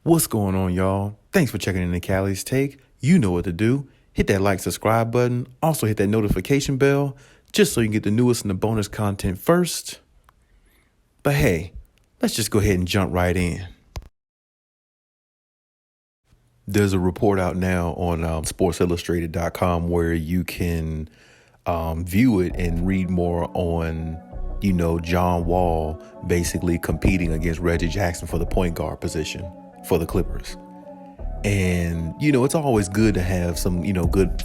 What's going on, y'all? Thanks for checking in the Khaliis Take. You know what to do. Hit that like, subscribe button. Also hit that notification bell just so you can get the newest and the bonus content first. But hey, let's just go ahead and jump right in. There's a report out now on sportsillustrated.com where you can view it and read more on, John Wall basically competing against Reggie Jackson for the point guard position for the Clippers. And, it's always good to have some, good,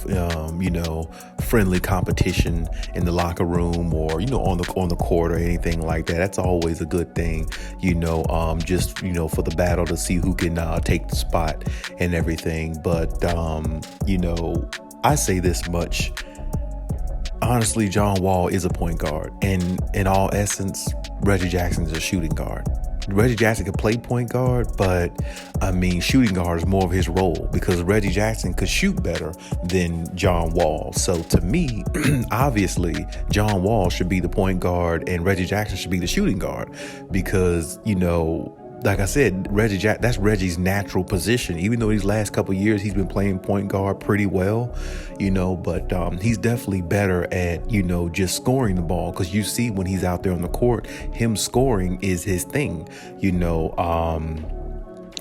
friendly competition in the locker room or, on the court or anything like that. That's always a good thing, just, for the battle to see who can take the spot and everything. But, I say this much. Honestly, John Wall is a point guard. And in all essence, Reggie Jackson is a shooting guard. Reggie Jackson could play point guard, but shooting guard is more of his role because Reggie Jackson could shoot better than John Wall. So to me, obviously, John Wall should be the point guard and Reggie Jackson should be the shooting guard because, like I said, that's Reggie's natural position. Even though these last couple of years he's been playing point guard pretty well, but he's definitely better at, just scoring the ball because you see when he's out there on the court, him scoring is his thing,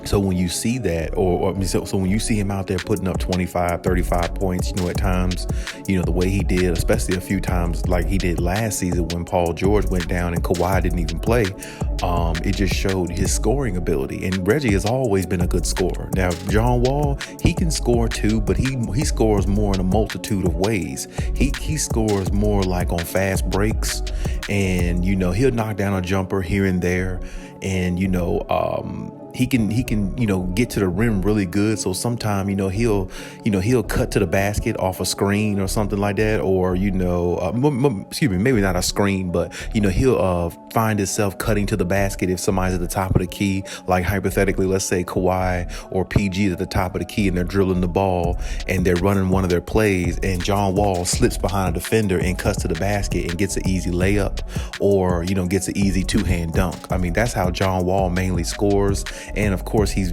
So when you see that, so when you see him out there putting up 25, 35 points, at times, the way he did, especially a few times like he did last season when Paul George went down and Kawhi didn't even play, it just showed his scoring ability. And Reggie has always been a good scorer. Now, John Wall, he can score too, but he scores more in a multitude of ways. He scores more like on fast breaks and, he'll knock down a jumper here and there. And, he can get to the rim really good. So sometime, he'll cut to the basket off a screen or something like that. Or, maybe not a screen, but, he'll find himself cutting to the basket if somebody's at the top of the key. Like hypothetically, let's say Kawhi or PG is at the top of the key and they're dribbling the ball and they're running one of their plays and John Wall slips behind a defender and cuts to the basket and gets an easy layup or, gets an easy two-hand dunk. That's how John Wall mainly scores. And of course, he's,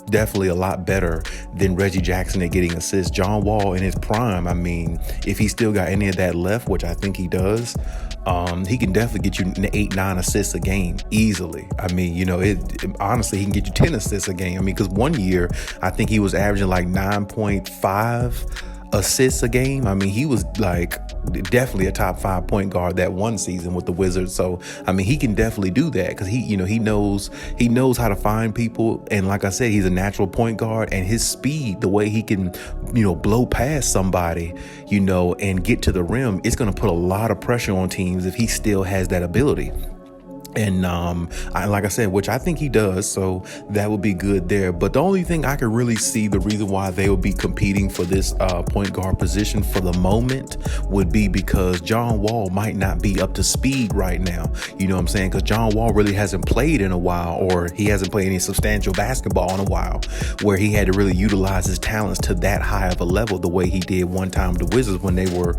definitely a lot better than Reggie Jackson at getting assists. John Wall in his prime, if he still got any of that left, which I think he does, he can definitely get you 8-9 assists a game easily. Honestly, he can get you 10 assists a game. Because one year, I think he was averaging like 9.5 assists a game. He was like definitely a top 5 point guard that one season with the Wizards. So he can definitely do that because he knows how to find people. And like I said, he's a natural point guard, and his speed, the way he can blow past somebody, and get to the rim, it's going to put a lot of pressure on teams if he still has that ability. And like I said, which I think he does, so that would be good there. But the only thing I could really see the reason why they would be competing for this point guard position for the moment would be because John Wall might not be up to speed right now. You know what I'm saying? Because John Wall really hasn't played in a while, or he hasn't played any substantial basketball in a while, where he had to really utilize his talents to that high of a level the way he did one time with the Wizards when they were,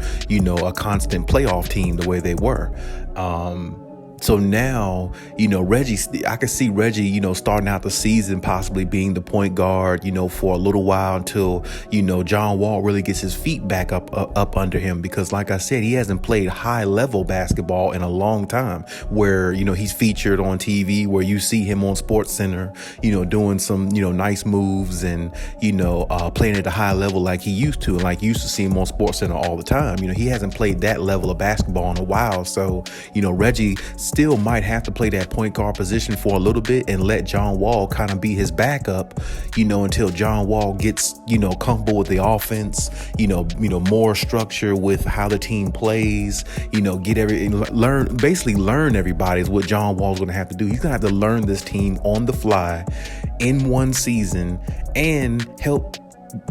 a constant playoff team the way they were. So now, Reggie, I could see Reggie, starting out the season possibly being the point guard, for a little while until, John Wall really gets his feet back up under him. Because like I said, he hasn't played high level basketball in a long time where, he's featured on TV, where you see him on SportsCenter, doing some, nice moves and, playing at a high level like he used to. And like you used to see him on SportsCenter all the time. He hasn't played that level of basketball in a while. So, Reggie still might have to play that point guard position for a little bit and let John Wall kind of be his backup, until John Wall gets, comfortable with the offense, more structure with how the team plays, learn everybody is what John Wall's going to have to do. He's going to have to learn this team on the fly in one season and help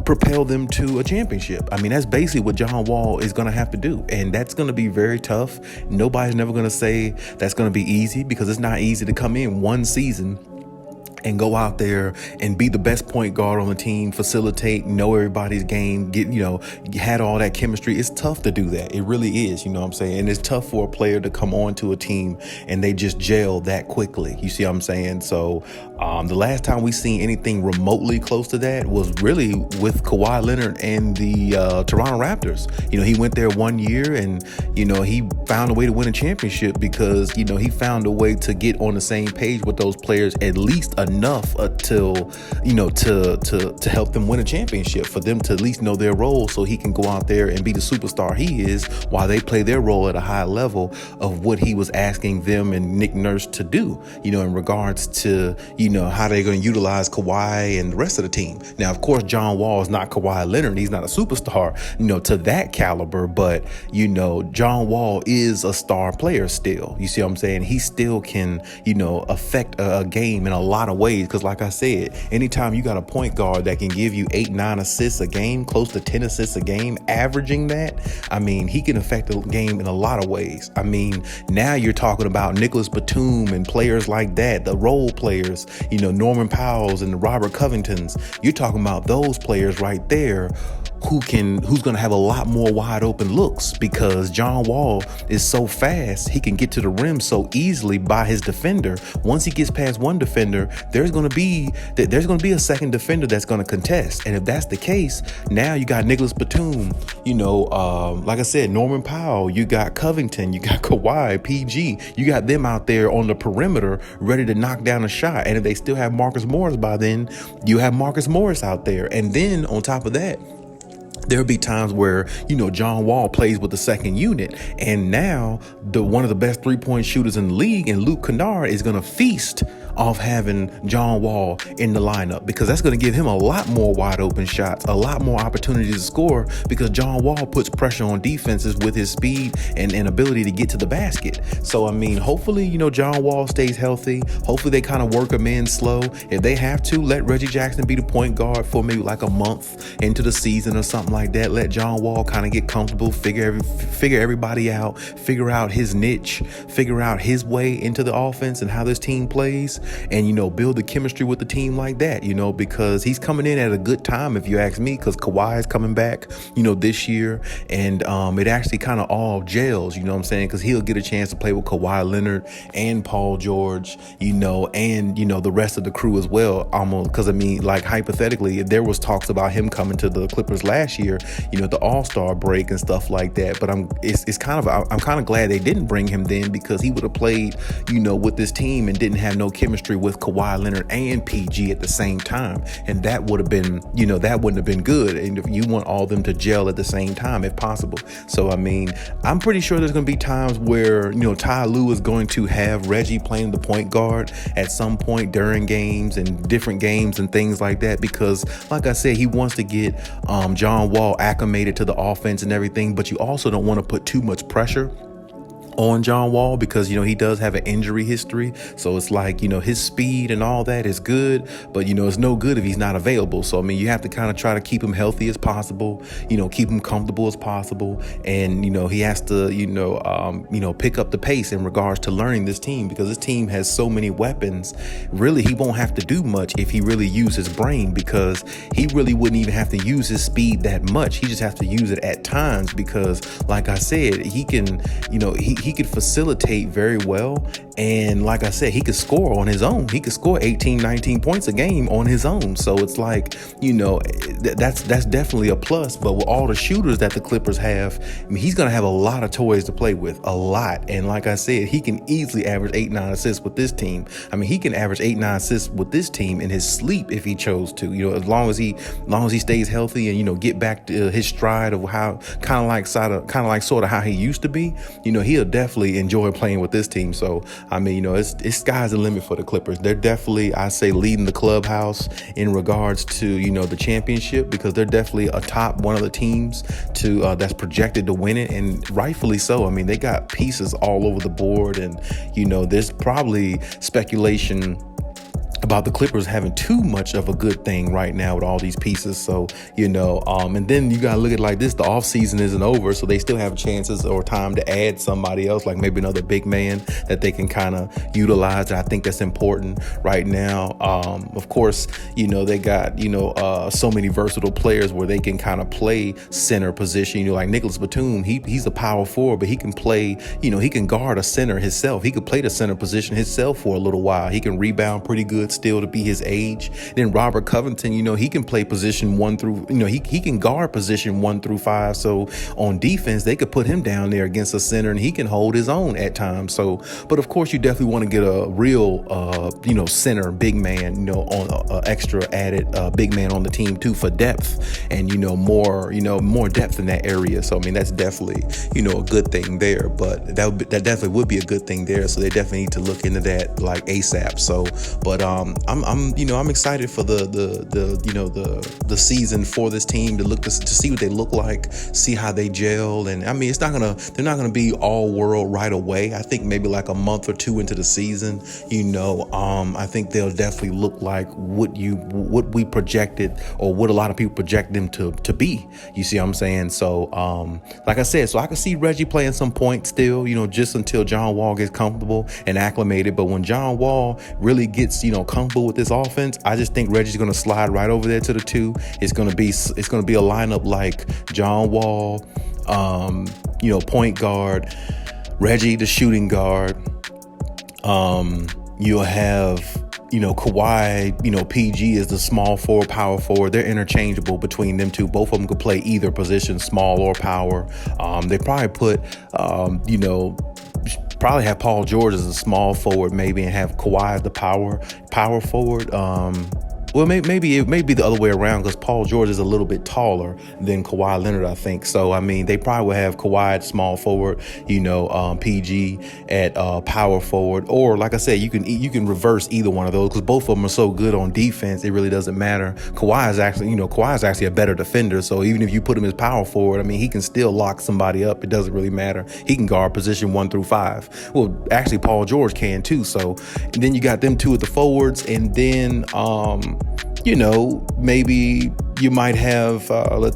propel them to a championship. That's basically what John Wall is going to have to do. And that's going to be very tough. Nobody's never going to say that's going to be easy because it's not easy to come in one season and go out there and be the best point guard on the team, facilitate, know everybody's game, had all that chemistry. It's tough to do that. It really is, you know what I'm saying? And it's tough for a player to come on to a team and they just gel that quickly. You see what I'm saying? So the last time we seen anything remotely close to that was really with Kawhi Leonard and the Toronto Raptors. He went there 1 year and, he found a way to win a championship because, he found a way to get on the same page with those players at least enough until to help them win a championship, for them to at least know their role so he can go out there and be the superstar he is while they play their role at a high level of what he was asking them and Nick Nurse to do, in regards to, how they're going to utilize Kawhi and the rest of the team. Now, of course, John Wall is not Kawhi Leonard. He's not a superstar, to that caliber, but, John Wall is a star player still. You see what I'm saying? He still can, affect a game in a lot of ways. Because like I said, anytime you got a point guard that can give you 8-9 assists a game, close to 10 assists a game, averaging that, he can affect the game in a lot of ways. Now you're talking about Nicholas Batum and players like that, the role players, Norman Powell's and the Robert Covingtons. You're talking about those players right there who's going to have a lot more wide open looks, because John Wall is so fast. He can get to the rim so easily by his defender. Once he gets past one defender, there's going to be a second defender that's going to contest. And if that's the case, now you got Nicholas Batum, like I said, Norman Powell, you got Covington, you got Kawhi, PG, you got them out there on the perimeter ready to knock down a shot. And if they still have Marcus Morris by then, you have Marcus Morris out there. And then on top of that, there'll be times where, John Wall plays with the second unit, and now one of the best 3-point shooters in the league, and Luke Kennard, is going to feast off having John Wall in the lineup, because that's going to give him a lot more wide open shots, a lot more opportunities to score, because John Wall puts pressure on defenses with his speed and ability to get to the basket. So, hopefully, John Wall stays healthy. Hopefully they kind of work him in slow. If they have to, let Reggie Jackson be the point guard for maybe like a month into the season or something like that. Let John Wall kind of get comfortable, figure everybody out, figure out his niche, figure out his way into the offense and how this team plays, and build the chemistry with the team like that, because he's coming in at a good time, if you ask me, because Kawhi is coming back this year, and it actually kind of all gels, you know what I'm saying, because he'll get a chance to play with Kawhi Leonard and Paul George, and the rest of the crew as well, because like hypothetically, there was talks about him coming to the Clippers last year, the All-Star break and stuff like that, but I'm kind of glad they didn't bring him then, because he would have played with this team and didn't have no chemistry with Kawhi Leonard and PG at the same time, and that would have been that wouldn't have been good. And if you want all them to gel at the same time if possible. So I'm pretty sure there's going to be times where Ty Lue is going to have Reggie playing the point guard at some point during games and different games and things like that, because like I said, he wants to get John Wall acclimated to the offense and everything, but you also don't want to put too much pressure on John Wall, because he does have an injury history. So it's like his speed and all that is good, but it's no good if he's not available. So you have to kind of try to keep him healthy as possible, keep him comfortable as possible, and he has to pick up the pace in regards to learning this team, because this team has so many weapons. Really, he won't have to do much if he really uses his brain, because he really wouldn't even have to use his speed that much. He just has to use it at times, because like I said, he can he could facilitate very well, and like I said, he could score on his own. He could score 18-19 points a game on his own. So it's like that's definitely a plus. But with all the shooters that the Clippers have, he's gonna have a lot of toys to play with, a lot. And like I said, he can easily average 8-9 assists with this team. He can average 8-9 assists with this team in his sleep if he chose to, as long as he stays healthy and get back to his stride of how kind of like sort of how he used to be. He'll definitely enjoy playing with this team. So it's sky's the limit for the Clippers. They're definitely, I say, leading the clubhouse in regards to the championship, because they're definitely one of the teams to that's projected to win it, and rightfully so. They got pieces all over the board, and there's probably speculation about the Clippers having too much of a good thing right now with all these pieces. So, and then you got to look at it like this. The offseason isn't over, so they still have chances or time to add somebody else, like maybe another big man that they can kind of utilize. I think that's important right now. Of course, they got, so many versatile players where they can kind of play center position. Like Nicholas Batum, he's a power forward, but he can play, he can guard a center himself. He could play the center position himself for a little while. He can rebound pretty good still to be his age. Then Robert Covington, he can play position 1 through, he can guard position 1 through 5. So on defense, they could put him down there against a center and he can hold his own at times. So, but of course you definitely want to get a real, center big man, on extra added big man on the team too for depth and, more depth in that area. So, I mean, that's definitely, a good thing there, but that definitely would be a good thing there. So they definitely need to look into that like ASAP. So, but I'm excited for the season for this team to see what they look like, see how they gel. And I mean, they're not gonna be all world right away. I think maybe like a month or two into the season, I think they'll definitely look like what we projected or what a lot of people project them to be. You see what I'm saying? So, like I said, so I can see Reggie playing some points still, just until John Wall gets comfortable and acclimated. But when John Wall really gets, comfortable with this offense, I just think Reggie's going to slide right over there to the 2. It's going to be a lineup like John Wall, point guard, Reggie, the shooting guard. You'll have, Kawhi, PG is the small forward, power forward. They're interchangeable between them two. Both of them could play either position, small or power. They probably put, probably have Paul George as a small forward maybe and have Kawhi as the power forward. Well, maybe it may be the other way around because Paul George is a little bit taller than Kawhi Leonard, I think. So, I mean, they probably would have Kawhi at small forward, PG at power forward. Or, like I said, you can reverse either one of those because both of them are so good on defense, it really doesn't matter. Kawhi is actually a better defender. So, even if you put him as power forward, I mean, he can still lock somebody up. It doesn't really matter. He can guard position 1 through 5. Well, actually, Paul George can too. So, and then you got them two at the forwards, and then, maybe you might have, of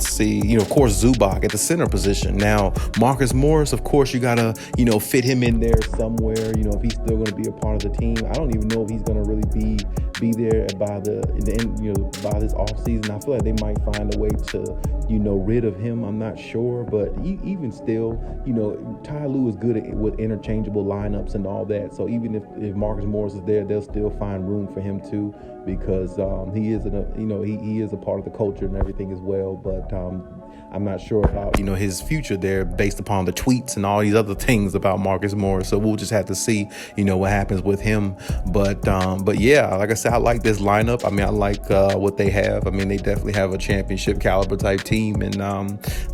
course, Zubac at the center position. Now, Marcus Morris, of course, you got to, fit him in there somewhere, if he's still going to be a part of the team. I don't even know if he's going to really be there by the end, by this offseason. I feel like they might find a way to, rid of him. I'm not sure. But even still, Ty Lue is good with interchangeable lineups and all that. So even if Marcus Morris is there, they'll still find room for him too, because he is he is a part of the culture and everything as well. But I'm not sure about his future there based upon the tweets and all these other things about Marcus Morris. So we'll just have to see what happens with him. But yeah, like I said, I like this lineup. I mean, I like what they have. I mean, they definitely have a championship caliber type team, and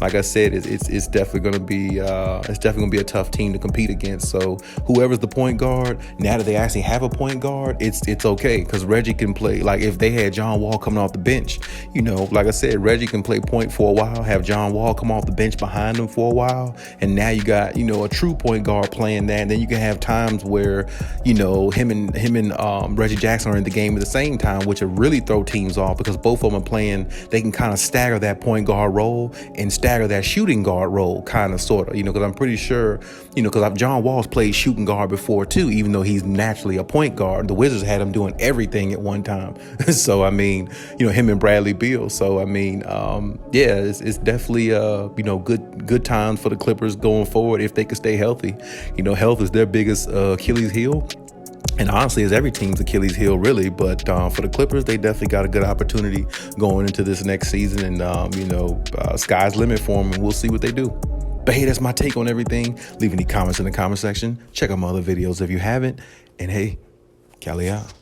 like I said, it's definitely going to be a tough team to compete against. So whoever's the point guard, now that they actually have a point guard, it's okay because Reggie can play. Like if they had John Wall coming off the bench, like I said, Reggie can play point for a while, have John Wall come off the bench behind him for a while, and now you got a true point guard playing that. And then you can have times where him and Reggie Jackson are in the game at the same time, which will really throw teams off because both of them are playing. They can kind of stagger that point guard role and stagger that shooting guard role, kind of sort of, because I'm pretty sure because John Wall's played shooting guard before too, even though he's naturally a point guard. The Wizards had him doing everything at one time. So I mean, him and Bradley Beal. So I mean, it's definitely good times for the Clippers going forward if they could stay healthy. Health is their biggest Achilles heel. And honestly, it's every team's Achilles heel, really. But for the Clippers, they definitely got a good opportunity going into this next season. And, sky's limit for them, and we'll see what they do. But hey, that's my take on everything. Leave any comments in the comment section. Check out my other videos if you haven't. And hey, Khaliis out.